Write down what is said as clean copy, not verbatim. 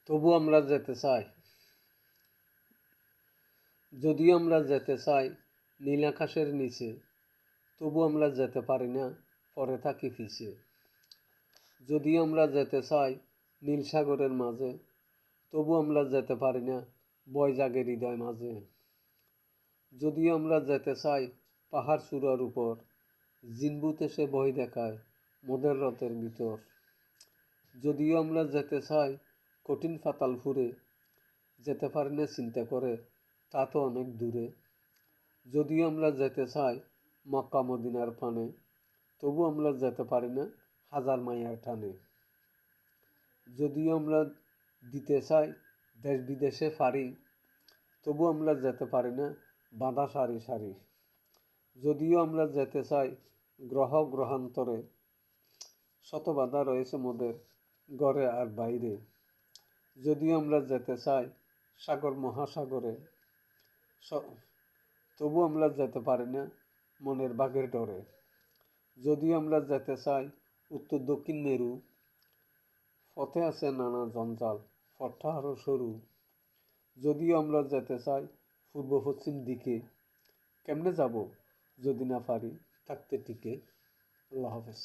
তবু আমরা যেতে চাই। যদিও আমরা যেতে চাই নীল আকাশের নিচে, তবু আমরা যেতে পারি না, পড়ে থাকি পিছে। যদিও আমরা যেতে চাই নীল সাগরের মাঝে, তবু আমরা যেতে পারি না, ভয় জাগে হৃদয় মাঝে। যদিও আমরা যেতে চাই পাহাড় চূড়ার উপর, জিনভূত এসে ভয় দেখায় মোদের রথের ভিতর। যদিও আমরা যেতে চাই কঠিন পাতালপুরে, যেতে পারি না চিন্তা করে তা তো অনেক দূরে। যদিও আমরা যেতে চাই মক্কা মদিনার পানে, তবু আমরা যেতে পারি না হাজার মাইয়ার টানে। যদিও আমরা দিতে চাই দেশ বিদেশে পারি, তবু আমরা যেতে পারি না বাঁধা সারি সারি। যদিও আমরা যেতে চাই গ্রহ গ্রহান্তরে, শত বাধা রয়েছে মোদের ঘরে আর বাইরে। যদিও আমরা যেতে চাই সাগর মহাসাগরে, তবু আমরা যেতে পারি না মনের বাঘের ডরে। যদিও আমরা যেতে চাই উত্তর দক্ষিণ মেরু, পথে আছে নানা জঞ্জাল, পথটা আরও সরু। যদিও আমরা যেতে চাই পূর্ব পশ্চিম দিকে, কেমনে যাব যদি না পারি থাকতে টিকে। আল্লাহ হাফেজ।